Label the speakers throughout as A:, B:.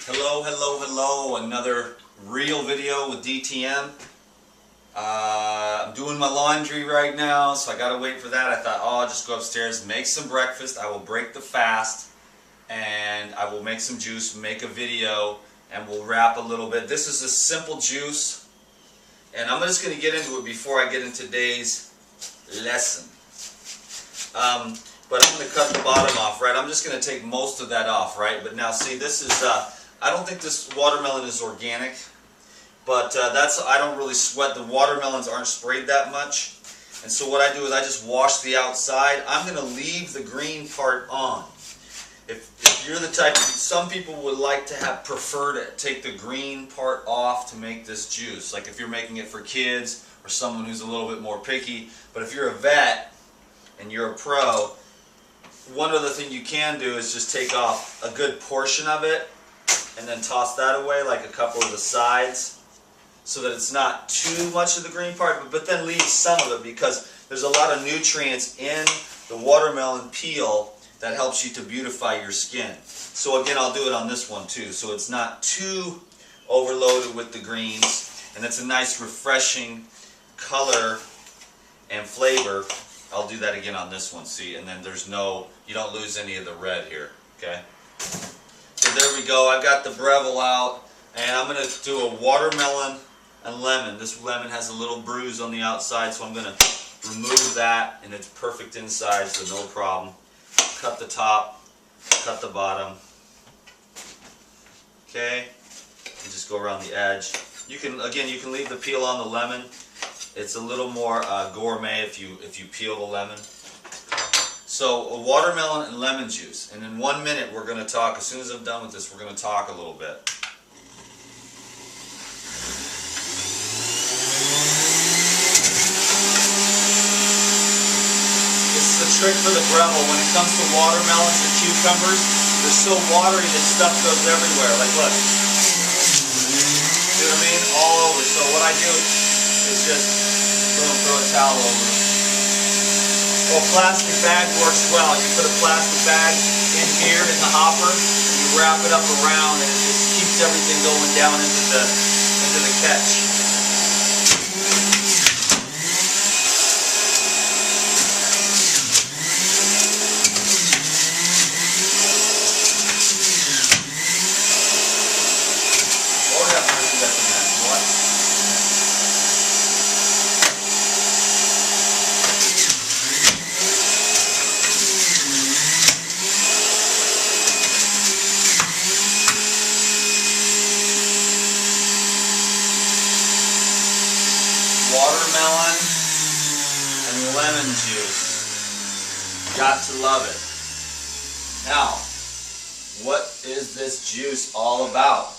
A: Hello, hello, hello. Another real video with DTM. I'm doing my laundry right now, so I gotta wait for that. I thought, oh, I'll just go upstairs, make some breakfast. I will break the fast, and I will make some juice, make a video, and we'll wrap a little bit. This is a simple juice, and I'm just gonna get into it before I get into today's lesson. But I'm going to cut the bottom off, right? I'm just going to take most of that off, right? But now, see, this is, I don't think this watermelon is organic, but I don't really sweat. The watermelons aren't sprayed that much. And so what I do is I just wash the outside. I'm going to leave the green part on. If you're the type, some people would like to prefer to take the green part off to make this juice. Like if you're making it for kids or someone who's a little bit more picky. But if you're a vet and you're a pro, one other thing you can do is just take off a good portion of it and then toss that away, like a couple of the sides, so that it's not too much of the green part, but then leave some of it, because there's a lot of nutrients in the watermelon peel that helps you to beautify your skin. So again, I'll do it on this one too, so it's not too overloaded with the greens, and it's a nice refreshing color and flavor. I'll do that again on this one, see, and then you don't lose any of the red here, okay? So there we go. I've got the Breville out, and I'm going to do a watermelon and lemon. This lemon has a little bruise on the outside, so I'm going to remove that, and it's perfect inside, so no problem. Cut the top, cut the bottom, okay? And just go around the edge. You can leave the peel on the lemon. It's a little more gourmet if you peel the lemon. So a watermelon and lemon juice. And in 1 minute we're going to talk, as soon as I'm done with this, we're going to talk a little bit. This is the trick for the Breville. When it comes to watermelons and cucumbers, they're so watery that stuff goes everywhere. Like look. See what I mean? All over. So what I do is just throw a towel over it. Well, plastic bag works well. You put a plastic bag in here in the hopper, and you wrap it up around, and it just keeps everything going down into the catch. Lord have mercy, that's a mess. What? Watermelon and lemon juice. Got to love it. Now, what is this juice all about?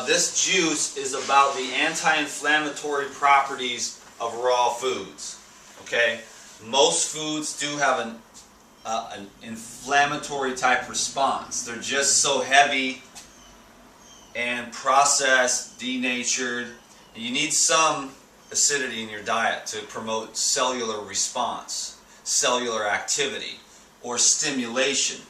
A: This juice is about the anti-inflammatory properties of raw foods. Okay, most foods do have an inflammatory type response. They're just so heavy and processed, denatured, and you need some acidity in your diet to promote cellular response, cellular activity, or stimulation.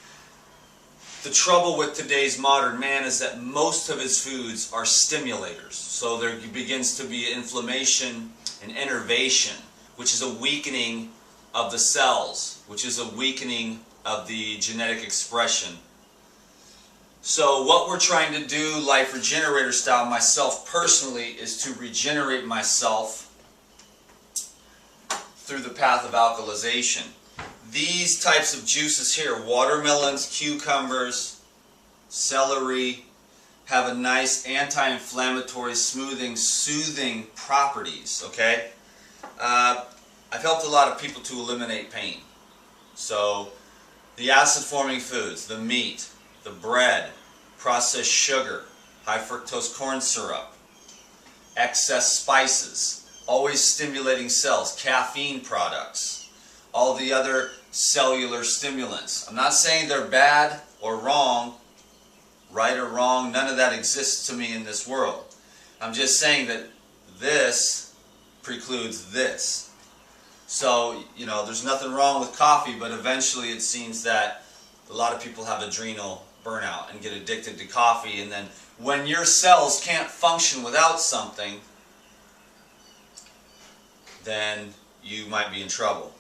A: The trouble with today's modern man is that most of his foods are stimulators. So there begins to be inflammation and innervation, which is a weakening of the cells, which is a weakening of the genetic expression. So what we're trying to do, Life Regenerator style, myself personally, is to regenerate myself through the path of alkalization. These types of juices here, watermelons, cucumbers, celery, have a nice anti-inflammatory, smoothing, soothing properties, okay? I've helped a lot of people to eliminate pain. So the acid-forming foods, the meat, the bread, processed sugar, high fructose corn syrup, excess spices, always stimulating cells, caffeine products, all the other cellular stimulants. I'm not saying they're bad or wrong, right or wrong, none of that exists to me in this world. I'm just saying that this precludes this. So, you know, there's nothing wrong with coffee, but eventually it seems that A lot of people have adrenal burnout and get addicted to coffee, and then when your cells can't function without something, then you might be in trouble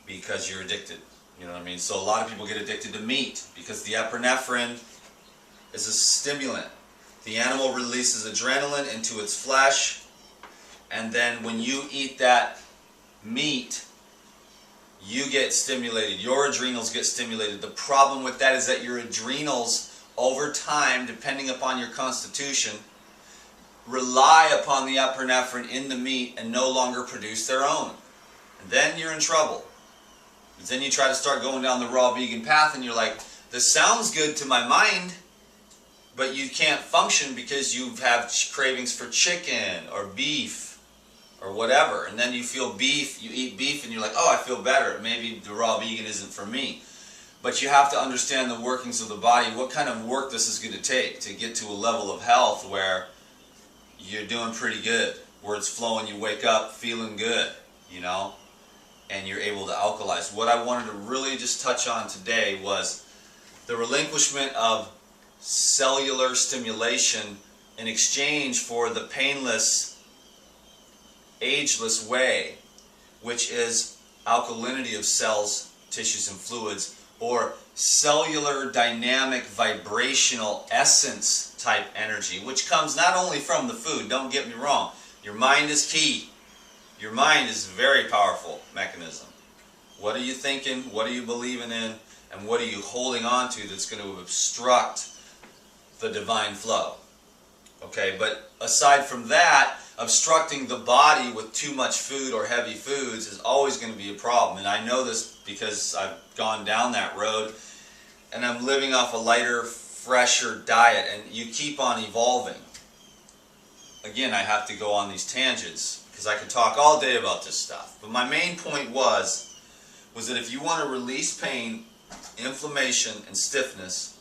A: because you're addicted. You know what I mean? So a lot of people get addicted to meat because the epinephrine is a stimulant. The animal releases adrenaline into its flesh, and then when you eat that meat, you get stimulated. Your adrenals get stimulated. The problem with that is that your adrenals, over time, depending upon your constitution, rely upon the epinephrine in the meat and no longer produce their own. And then you're in trouble. Then you try to start going down the raw vegan path and you're like, this sounds good to my mind, but you can't function because you have cravings for chicken or beef or whatever. And then you feel beef, you eat beef and you're like, oh, I feel better. Maybe the raw vegan isn't for me. But you have to understand the workings of the body, what kind of work this is going to take to get to a level of health where you're doing pretty good, where it's flowing, you wake up feeling good, you know, and you're able to alkalize. What I wanted to really just touch on today was the relinquishment of cellular stimulation in exchange for the painless, ageless way, which is alkalinity of cells, tissues, and fluids, or cellular dynamic vibrational essence type energy, which comes not only from the food, don't get me wrong, your mind is key. Your mind is a very powerful mechanism. What are you thinking, what are you believing in, and what are you holding on to that's going to obstruct the divine flow? Okay, but aside from that, obstructing the body with too much food or heavy foods is always going to be a problem. And I know this because I've gone down that road and I'm living off a lighter, fresher diet, and you keep on evolving. Again, I have to go on these tangents because I could talk all day about this stuff. But my main point was that if you want to release pain, inflammation, and stiffness,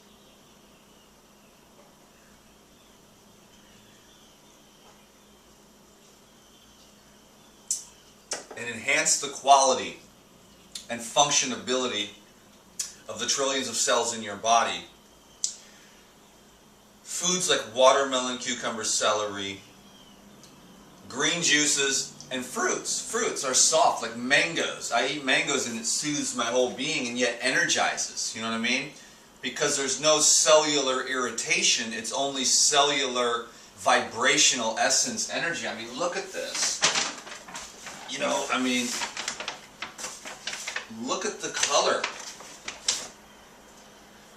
A: and enhance the quality and functionability of the trillions of cells in your body, foods like watermelon, cucumber, celery, green juices, and fruits. Fruits are soft, like mangoes. I eat mangoes and it soothes my whole being and yet energizes. You know what I mean? Because there's no cellular irritation, it's only cellular vibrational essence energy. I mean, look at this. You know, I mean, look at the color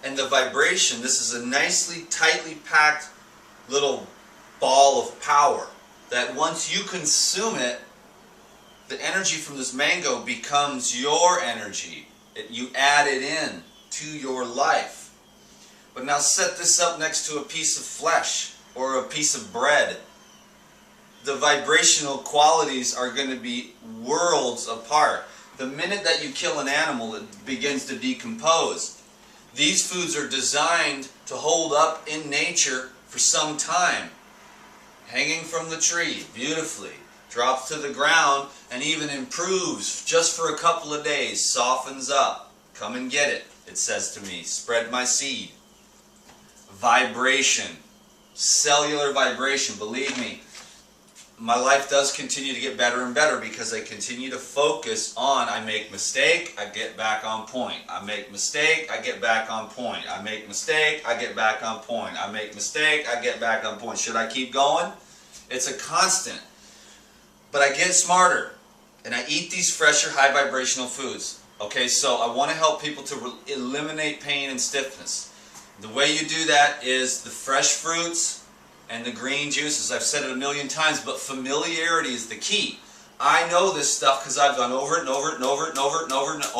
A: and the vibration. This is a nicely, tightly packed little ball of power that once you consume it, the energy from this mango becomes your energy. You add it in to your life. But now set this up next to a piece of flesh or a piece of bread. The vibrational qualities are going to be worlds apart. The minute that you kill an animal, it begins to decompose. These foods are designed to hold up in nature for some time. Hanging from the tree, beautifully, drops to the ground and even improves just for a couple of days, softens up. Come and get it, it says to me. Spread my seed. Vibration, cellular vibration, believe me. My life does continue to get better and better because I continue to focus on I make mistake, I get back on point. I make mistake, I get back on point. I make mistake, I get back on point. I make mistake, I get back on point. Should I keep going? It's a constant. But I get smarter and I eat these fresher, high vibrational foods. Okay, so I want to help people to eliminate pain and stiffness. The way you do that is the fresh fruits and the green juices. I've said it a million times, but familiarity is the key. I know this stuff because I've gone over it and over it and over it and over it and over and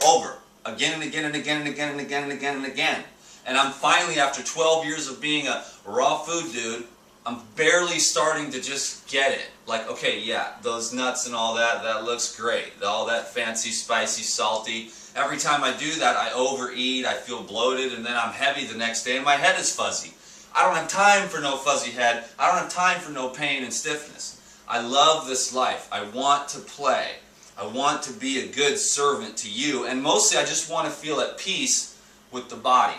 A: over again and again and again and again and again and again and again. And I'm finally, after 12 years of being a raw food dude, I'm barely starting to just get it. Like, okay, yeah, those nuts and all that, that looks great. All that fancy, spicy, salty. Every time I do that, I overeat, I feel bloated, and then I'm heavy the next day, and my head is fuzzy. I don't have time for no fuzzy head. I don't have time for no pain and stiffness. I love this life. I want to play. I want to be a good servant to you, and mostly I just want to feel at peace with the body.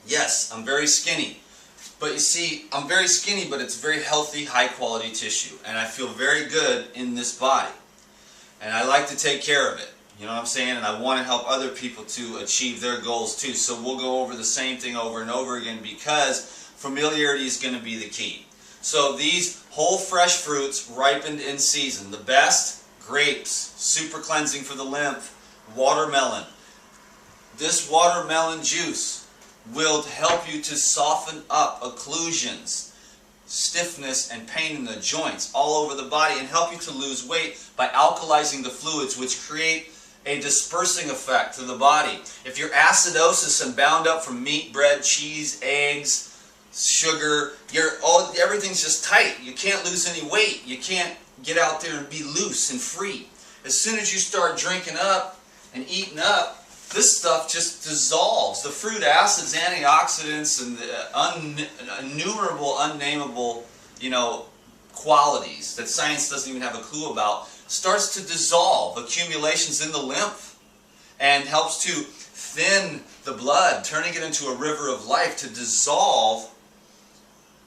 A: Yes, I'm very skinny. But you see, I'm very skinny, but it's very healthy, high-quality tissue. And I feel very good in this body. And I like to take care of it. You know what I'm saying? And I want to help other people to achieve their goals too. So we'll go over the same thing over and over again because familiarity is going to be the key. So these whole fresh fruits ripened in season. The best, grapes, super cleansing for the lymph, watermelon. This watermelon juice will help you to soften up occlusions, stiffness, and pain in the joints all over the body, and help you to lose weight by alkalizing the fluids, which create a dispersing effect to the body. If you're acidosis and bound up from meat, bread, cheese, eggs, sugar, everything's just tight. You can't lose any weight. You can't get out there and be loose and free. As soon as you start drinking up and eating up, this stuff just dissolves. The fruit acids, antioxidants, and the innumerable, unnameable, qualities that science doesn't even have a clue about, starts to dissolve accumulations in the lymph and helps to thin the blood, turning it into a river of life to dissolve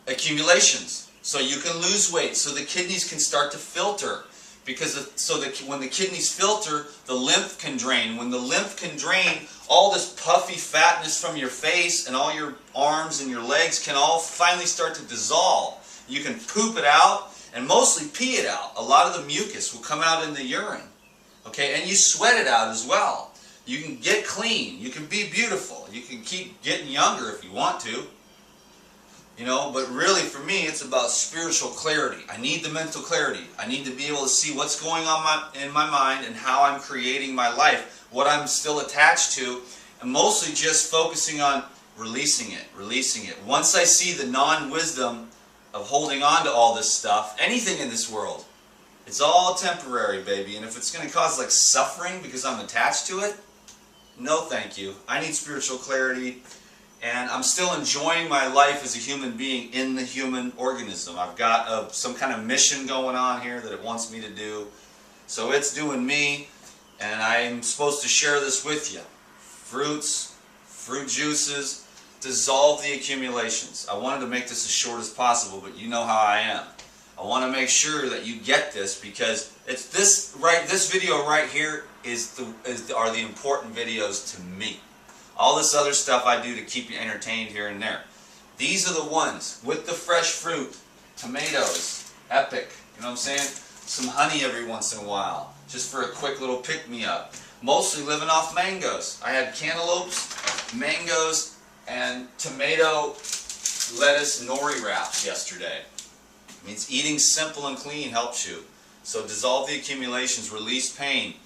A: accumulations. So you can lose weight, so the kidneys can start to filter. Because when the kidneys filter, the lymph can drain. When the lymph can drain, all this puffy fatness from your face and all your arms and your legs can all finally start to dissolve. You can poop it out and mostly pee it out. A lot of the mucus will come out in the urine. Okay, and you sweat it out as well. You can get clean. You can be beautiful. You can keep getting younger if you want to. But really for me it's about spiritual clarity. I need the mental clarity. I need to be able to see what's going on in my mind and how I'm creating my life, what I'm still attached to, and mostly just focusing on releasing it. Once I see the non-wisdom of holding on to all this stuff, anything in this world, it's all temporary, baby. And if it's going to cause like suffering because I'm attached to it, no thank you. I need spiritual clarity. And I'm still enjoying my life as a human being in the human organism. I've got some kind of mission going on here that it wants me to do. So it's doing me, and I'm supposed to share this with you. Fruits, fruit juices, dissolve the accumulations. I wanted to make this as short as possible, but you know how I am. I want to make sure that you get this because it's this video right here are the important videos to me. All this other stuff I do to keep you entertained here and there. These are the ones with the fresh fruit, tomatoes, epic, you know what I'm saying? Some honey every once in a while, just for a quick little pick-me-up. Mostly living off mangoes. I had cantaloupes, mangoes, and tomato, lettuce, nori wraps yesterday. It means eating simple and clean helps you. So dissolve the accumulations, release pain.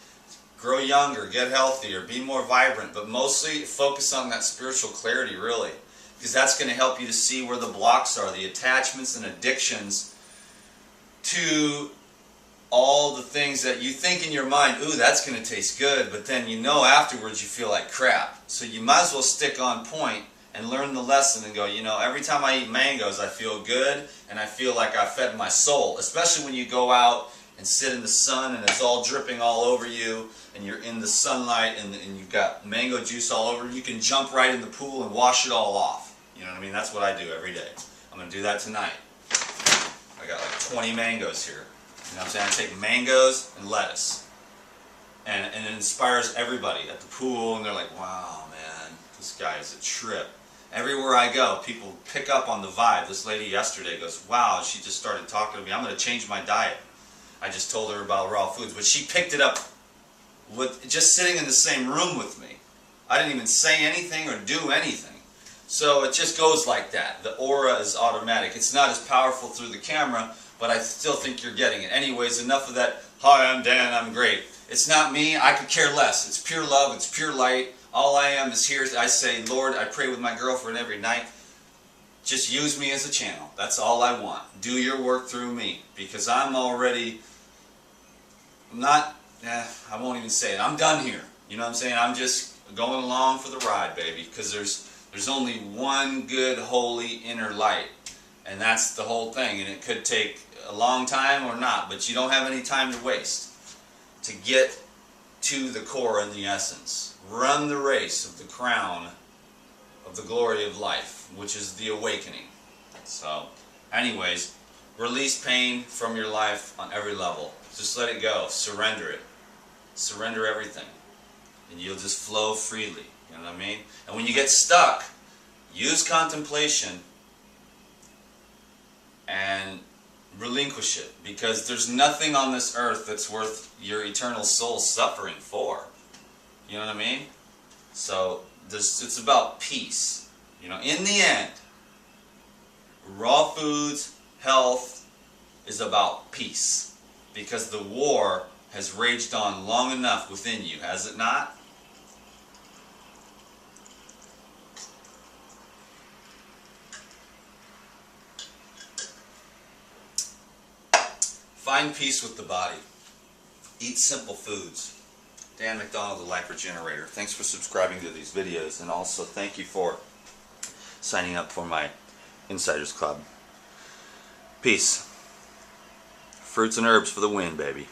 A: Grow younger, get healthier, be more vibrant, but mostly focus on that spiritual clarity, really. Because that's going to help you to see where the blocks are, the attachments and addictions to all the things that you think in your mind, ooh, that's going to taste good, but then afterwards you feel like crap. So you might as well stick on point and learn the lesson and go, every time I eat mangoes I feel good and I feel like I fed my soul, especially when you go out and sit in the sun and it's all dripping all over you and you're in the sunlight and you've got mango juice all over, you can jump right in the pool and wash it all off. You know what I mean? That's what I do every day. I'm going to do that tonight. I got like 20 mangoes here. You know what I'm saying? I take mangoes and lettuce. And it inspires everybody at the pool and they're like, wow, man, this guy is a trip. Everywhere I go, people pick up on the vibe. This lady yesterday goes, wow, she just started talking to me. I'm going to change my diet. I just told her about raw foods, but she picked it up with just sitting in the same room with me. I didn't even say anything or do anything. So it just goes like that. The aura is automatic. It's not as powerful through the camera, but I still think you're getting it. Anyways, enough of that, hi, I'm Dan, I'm great. It's not me, I could care less. It's pure love, it's pure light. All I am is here, I say, Lord, I pray with my girlfriend every night. Just use me as a channel. That's all I want. Do your work through me. Because I won't even say it. I'm done here. You know what I'm saying? I'm just going along for the ride, baby. Because there's only one good, holy inner light. And that's the whole thing. And it could take a long time or not. But you don't have any time to waste. to get to the core and the essence. Run the race of the crown of the glory of life, which is the awakening. So, anyways, release pain from your life on every level. Just let it go. Surrender it. Surrender everything. And you'll just flow freely. You know what I mean? And when you get stuck, use contemplation and relinquish it. Because there's nothing on this earth that's worth your eternal soul suffering for. You know what I mean? So, it's about peace. You know, in the end, raw foods, health is about peace. Because the war has raged on long enough within you, has it not? Find peace with the body. Eat simple foods. Dan McDonald, the Life Regenerator. Thanks for subscribing to these videos, and also thank you for signing up for my Insiders Club. Peace. Fruits and herbs for the win, baby.